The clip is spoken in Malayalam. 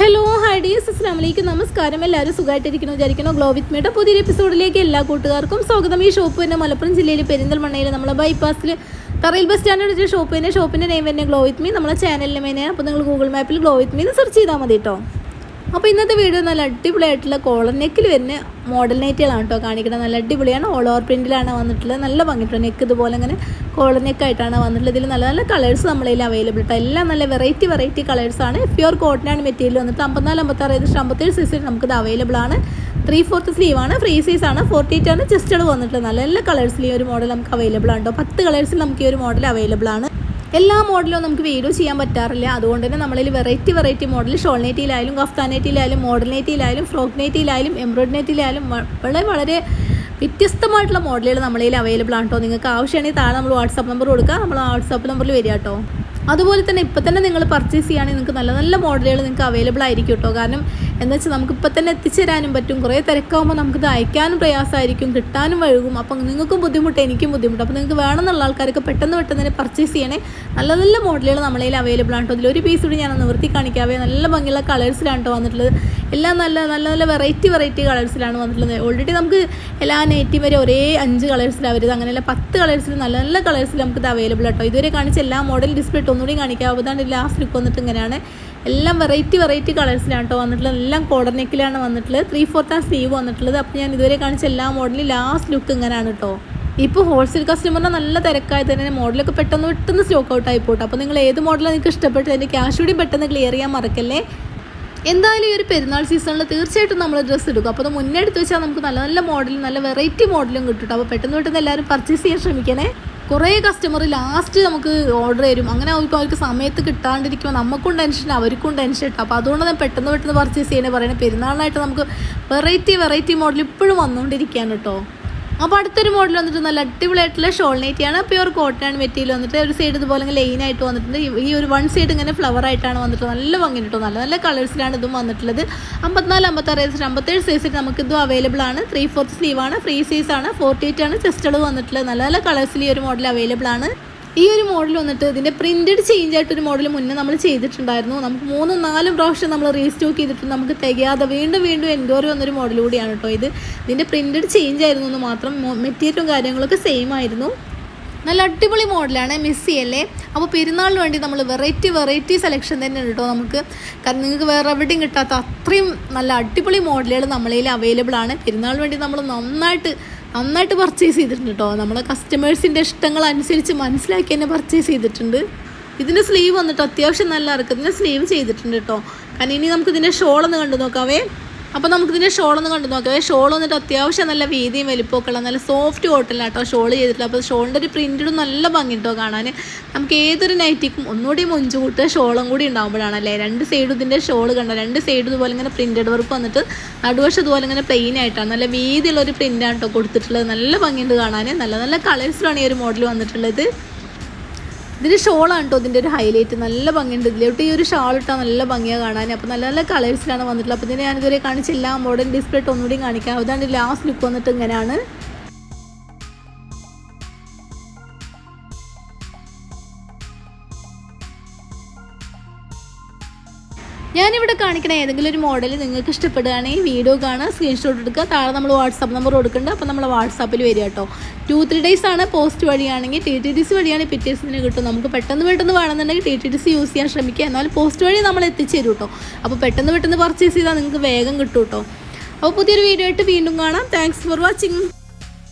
ഹലോ ഹായ് ഡിയേഴ്സ്, അസ്സലാമു അലൈക്കും. നമസ്കാരം. എല്ലാവരും സുഖമായിട്ടിരിക്കുന്നു വിചാരിക്കുന്നു. ഗ്ലോ വിത്ത് മീയുടെ പുതിയൊരു എപ്പിസോഡിലേക്ക് എല്ലാ കൂട്ടുകാർക്കും സ്വാഗതം. ഈ ഷോപ്പ് തന്നെ മലപ്പുറം ജില്ലയിൽ പെരിന്തൽമണ്ണയിൽ നമ്മളെ ബൈപ്പാസിൽ തറയിൽ ബസ് സ്റ്റാൻഡ് ഷോപ്പിൻ്റെ നെയിം തന്നെ ഗ്ലോ വിത്ത് മീ. നമ്മളെ ചാനലിൻ്റെ മെയിനാണ്. അപ്പോൾ നിങ്ങൾ ഗൂഗിൾ മാപ്പിൽ ഗ്ലോ വിത്ത് മീ സെർച്ച് ചെയ്താൽ മതി കേട്ടോ. അപ്പോൾ ഇന്നത്തെ വീഡിയോ നല്ല അടിപൊളിയായിട്ടുള്ള കോളർ നെക്കിൽ വരുന്ന മോഡൽ നൈറ്റുകളാണ് കേട്ടോ കാണിക്കുന്നത്. നല്ല അടിപൊളിയാണ്. ഓൾ ഓവർ പ്രിൻറ്റിലാണ് വന്നിട്ടുള്ളത്. നല്ല ഭംഗിട്ടോ. നെക്ക് ഇതുപോലെ അങ്ങനെ കോളർ നെക്കായിട്ടാണ് വന്നിട്ടുള്ളത്. ഇതിൽ നല്ല നല്ല കളേഴ്സ് നമ്മളതിൽ അവൈലബിൾ കേട്ടോ. എല്ലാം നല്ല വെറൈറ്റി കളേഴ്സാണ്. പ്യുവർ കോട്ടനാണ് മെറ്റീരിയൽ വന്നിട്ട് 54, 56, 57 സൈസിൽ നമുക്കിത് അവൈലബിൾ ആണ്. 3/4 സ്ലീവാണ്. ഫ്രീ സൈസാണ്. 48 ആണ് ചെസ്റ്റ് അളവ് വന്നിട്ടുള്ളത്. നല്ല നല്ല കളേഴ്സിൽ ഈ ഒരു മോഡൽ നമുക്ക് അവൈലബിൾ ആണ് കേട്ടോ. 10 കളേഴ്സിൽ നമുക്ക് ഈ ഒരു മോഡൽ അവൈലബിൾ ആണ്. എല്ലാ മോഡലും നമുക്ക് വീഡിയോ ചെയ്യാൻ പറ്റാറില്ല. അതുകൊണ്ട് തന്നെ നമ്മളിൽ വെറൈറ്റി മോഡൽ ഷോൾ നൈറ്റിയിലായാലും കഫ്താൻ നൈറ്റിയിലായാലും മോഡൽ നൈറ്റിയിലായാലും ഫ്രോക്ക് നൈറ്റിയിലായാലും എംബ്രോയിഡറി നൈറ്റിയിലായാലും വളരെ വ്യത്യസ്തമായിട്ടുള്ള മോഡലുകൾ നമ്മളിൽ അവൈലബിൾ ആണ് കേട്ടോ. നിങ്ങൾക്ക് ആവശ്യമാണെങ്കിൽ താഴെ നമ്മൾ വാട്സാപ്പ് നമ്പർ കൊടുക്കുക. നമ്മൾ വാട്സാപ്പ് നമ്പറിൽ വരിക കേട്ടോ. അതുപോലെ തന്നെ ഇപ്പം തന്നെ നിങ്ങൾ പർച്ചേസ് ചെയ്യുകയാണെങ്കിൽ നിങ്ങൾക്ക് നല്ല നല്ല മോഡലുകൾ നിങ്ങൾക്ക് അവൈലബിൾ ആയിരിക്കും കേട്ടോ. കാരണം എന്താ വെച്ചാൽ നമുക്ക് ഇപ്പം തന്നെ എത്തിച്ചേരാനും പറ്റും. കുറേ തിരക്കാകുമ്പോൾ നമുക്കിത് അയക്കാനും പ്രയാസമായിരിക്കും, കിട്ടാനും വഴുകും. അപ്പം നിങ്ങൾക്കും ബുദ്ധിമുട്ട്, എനിക്കും ബുദ്ധിമുട്ട്. അപ്പോൾ നിങ്ങൾക്ക് വേണമെന്നുള്ള ആൾക്കാർക്ക് പെട്ടെന്ന് തന്നെ പർച്ചേസ് ചെയ്യണേ. നല്ല നല്ല മോഡലുകൾ നമ്മളതിൽ അവൈലബിൾ ആണ് കേട്ടോ. ഇതിലൊരു പീസ് കൂടി ഞാൻ നിവർത്തി കാണിക്കാവേ. നല്ല ഭംഗിയുള്ള കളേഴ്സിലാണ് കേട്ടോ വന്നിട്ടുള്ളത്. എല്ലാം നല്ല വെറൈറ്റി കളേഴ്സിലാണ് വന്നിട്ടുള്ളത്. ഓൾറെഡി നമുക്ക് എല്ലാ നൈറ്റി വരെ ഒരേ 5 കളേഴ്സിലാണ് വരുന്നത്. അങ്ങനെയല്ല 10 കളേഴ്സിൽ നല്ല കളേഴ്സിൽ നമുക്കിത് അവൈലബിൾ കേട്ടോ. ഇതുവരെ കാണിച്ച എല്ലാ മോഡൽ ഡിസ്പ്ലേ ഒന്നുകൂടി കാണിക്കാവുന്നതാണ്. ലാസ്റ്റ് ലുക്ക് വന്നിട്ട് ഇങ്ങനെയാണ്. എല്ലാം വെറൈറ്റി കളേഴ്സിലാണ് കേട്ടോ വന്നിട്ടുള്ളത്. എല്ലാം കോളർ നെക്കിലാണ് വന്നിട്ടുള്ളത്. 3/4 സ്ലീവ് വന്നിട്ടുള്ളത്. അപ്പോൾ ഞാൻ ഇതുവരെ കാണിച്ച എല്ലാ മോഡലും ലാസ്റ്റ് ലുക്ക് ഇങ്ങനെയാണ് കേട്ടോ. ഇപ്പോൾ ഹോൾസെയിൽ കസ്റ്റമറിന് നല്ല തിരക്കായി തന്നെ മോഡലൊക്കെ പെട്ടെന്ന് സ്റ്റോക്ക് ഔട്ട് ആയിപ്പോട്ടെ. അപ്പോൾ നിങ്ങൾ ഏത് മോഡലാണ് നിങ്ങൾക്ക് ഇഷ്ടപ്പെട്ടത് അതിൻ്റെ ക്യാഷ് കൂടി പെട്ടെന്ന് ക്ലിയർ ചെയ്യാൻ മറക്കല്ലേ. എന്തായാലും ഈ ഒരു പെരുന്നാൾ സീസണിൽ തീർച്ചയായിട്ടും നമ്മൾ ഡ്രസ്സ് എടുക്കും. അപ്പോൾ അത് മുന്നേ എടുത്ത് വെച്ചാൽ നമുക്ക് നല്ല മോഡലും നല്ല വെറൈറ്റി മോഡലും കിട്ടും. അപ്പോൾ പെട്ടെന്ന് എല്ലാവരും പർച്ചേസ് ചെയ്യാൻ ശ്രമിക്കണേ. കുറേ കസ്റ്റമർ ലാസ്റ്റ് നമുക്ക് ഓർഡർ തരും. അങ്ങനെ അവർക്ക് സമയത്ത് കിട്ടാണ്ടിരിക്കുമ്പോൾ നമുക്കും ടെൻഷൻ, അവർക്കും ടെൻഷൻ ഇട്ടു. അപ്പോൾ അതുകൊണ്ട് ഞാൻ പെട്ടെന്ന് പർച്ചേസ് ചെയ്യണേ പറയണേ. പെരുന്നാളിനായിട്ട് നമുക്ക് വെറൈറ്റി മോഡൽ ഇപ്പോഴും വന്നുകൊണ്ടിരിക്കുകയാണ് കേട്ടോ. അപ്പോൾ അടുത്തൊരു മോഡൽ വന്നിട്ട് നല്ല അടിപൊളിയായിട്ടുള്ള ഷോൾ നൈറ്റിയാണ്. പ്യുവർ കോട്ടൺ മെറ്റീരിയൽ വന്നിട്ട് ഒരു സൈഡ് ഇതുപോലെ ലൈനായിട്ട് വന്നിട്ടുണ്ട്. ഈ ഒരു വൺ സൈഡ് ഇങ്ങനെ ഫ്ലവർ ആയിട്ടാണ് വന്നിട്ട് നല്ല ഭംഗി കേട്ടോ. നല്ല കളേഴ്സിലാണ് ഇതും വന്നിട്ടുള്ളത്. 54, 56, 57 സൈസിൽ നമുക്കിതും അവൈലബിൾ ആണ്. 3/4 സ്ലീവാണ്. ഫ്രീ സൈസാണ്. 48 ആണ് ചെസ്റ്റ് അളവ് വന്നിട്ടുള്ളത്. നല്ല കളേഴ്സിൽ ഈ ഒരു മോഡൽ അവൈലബിൾ ആണ്. ഈ ഒരു മോഡൽ വന്നിട്ട് ഇതിൻ്റെ പ്രിൻറ്റഡ് ചേഞ്ച് ആയിട്ടൊരു മോഡൽ മുന്നേ നമ്മൾ ചെയ്തിട്ടുണ്ടായിരുന്നു. നമുക്ക് 3-4 പ്രാവശ്യം നമ്മൾ റീസ്റ്റോക്ക് ചെയ്തിട്ട് നമുക്ക് തികയാതെ വീണ്ടും എൻക്വയറി വന്നൊരു മോഡൽ കൂടിയാണ് കേട്ടോ ഇത്. ഇതിൻ്റെ പ്രിൻറ്റഡ് ചേഞ്ച് ആയിരുന്നു എന്ന് മാത്രം. മെറ്റീരിയലും കാര്യങ്ങളൊക്കെ സെയിം ആയിരുന്നു. നല്ല അടിപൊളി മോഡലാണ്. മിസ് ചെയ്യല്ലേ. അപ്പോൾ പെരുന്നാളിന് വേണ്ടി നമ്മൾ വെറൈറ്റി സെലക്ഷൻ തന്നെയാണ് കേട്ടോ നമുക്ക്. കാരണം നിങ്ങൾക്ക് വേറെ എവിടെയും കിട്ടാത്ത അത്രയും നല്ല അടിപൊളി മോഡലുകൾ നമ്മളതിൽ അവൈലബിൾ ആണ്. പെരുന്നാളിന് വേണ്ടി നമ്മൾ നന്നായിട്ട് പർച്ചേസ് ചെയ്തിട്ടുണ്ട് കേട്ടോ. നമ്മളെ കസ്റ്റമേഴ്സിൻ്റെ ഇഷ്ടങ്ങൾ അനുസരിച്ച് മനസ്സിലാക്കി തന്നെ പർച്ചേസ് ചെയ്തിട്ടുണ്ട്. ഇതിൻ്റെ സ്ലീവ് വന്നിട്ട് അത്യാവശ്യം നല്ല ഇറക്കത്തിൻ്റെ സ്ലീവ് ചെയ്തിട്ടുണ്ട് കേട്ടോ. കാരണം ഇനി നമുക്കിതിൻ്റെ ഷോളൊന്ന് കണ്ടു നോക്കാവേ. അപ്പോൾ നമുക്കിതിൻ്റെ ഷോളൊന്ന് കണ്ടു നോക്കാവേ. ഷോൾ വന്നിട്ട് അത്യാവശ്യം നല്ല വീതിയും വലിപ്പമൊക്കെ ഉള്ള നല്ല സോഫ്റ്റ് കോട്ടണിലാണ് കേട്ടോ ഷോൾ ചെയ്തിട്ടുള്ളത്. അപ്പോൾ ഷോളിൻ്റെ ഒരു പ്രിൻറ്റഡും നല്ല ഭംഗി കേട്ടോ കാണാൻ. നമുക്ക് ഏതൊരു നൈറ്റിക്കും ഒന്നുകൂടി മൊഞ്ച് കൂട്ടുക ഷോളും കൂടി ഉണ്ടാകുമ്പോഴാണല്ലേ. 2 സൈഡും ഇതിൻ്റെ ഷോൾ കണ്ടോ. 2 സൈഡും ഇതുപോലെ ഇങ്ങനെ പ്രിൻറ്റഡ് വർക്ക് വന്നിട്ട് നടുവശം ഇതുപോലെ ഇങ്ങനെ പ്ലെയിൻ ആയിട്ടാണ്. നല്ല വീതിയുള്ളൊരു പ്രിൻ്റാണ് കേട്ടോ കൊടുത്തിട്ടുള്ളത്. നല്ല ഭംഗിയുണ്ട് കാണാൻ. നല്ല കളേഴ്സിലാണ് ഈ ഒരു മോഡൽ വന്നിട്ടുള്ളത്. ഇതിൻ്റെ ഷോളാണ് കേട്ടോ ഇതിൻ്റെ ഒരു ഹൈലൈറ്റ്. നല്ല ഭംഗിയുണ്ട്. ഇതിലോട്ട് ഈ ഒരു ഷാൾ ഇട്ടാൽ നല്ല ഭംഗിയാണ് കാണാൻ. അപ്പോൾ നല്ല കളേഴ്സിലാണ് വന്നിട്ടുള്ളത്. അപ്പോൾ ഇതിനെ ഞാനിതുവരെ കാണിച്ചില്ല. മോഡൽ ഡിസ്പ്ലേ ഒന്നുകൂടി കാണിക്കാം. അതാണ് ലാസ്റ്റ് ലുക്ക് വന്നിട്ട് ഇങ്ങനെയാണ്. ഞാനിവിടെ കാണിക്കണ ഏതെങ്കിലും ഒരു മോഡൽ നിങ്ങൾക്ക് ഇഷ്ടപ്പെടുകയാണെങ്കിൽ വീഡിയോ കാണുക, സ്ക്രീൻഷോട്ട് എടുക്കുക. താഴെ നമ്മൾ വാട്സാപ്പ് നമ്പർ കൊടുക്കുന്നുണ്ട്. അപ്പോൾ നമ്മൾ വാട്സാപ്പിൽ വരിക കേട്ടോ. 2-3 ഡേയ്സ് ആണ്. പോസ്റ്റ് വഴിയാണെങ്കിൽ TTDC വഴിയാണെങ്കിൽ പിറ്റേഴ്സിന് കിട്ടും. നമുക്ക് പെട്ടെന്ന് വേണമെന്നുണ്ടെങ്കിൽ TTDC യൂസ് ചെയ്യാൻ ശ്രമിക്കുക. എന്നാലും പോസ്റ്റ് വഴി നമ്മൾ എത്തിച്ചേരും കേട്ടോ. അപ്പോൾ പെട്ടെന്ന് പർച്ചേസ് ചെയ്താൽ നിങ്ങൾക്ക് വേഗം കിട്ടും കേട്ടോ. അപ്പോൾ പുതിയൊരു വീഡിയോ ആയിട്ട് വീണ്ടും കാണാം. Thanks for watching.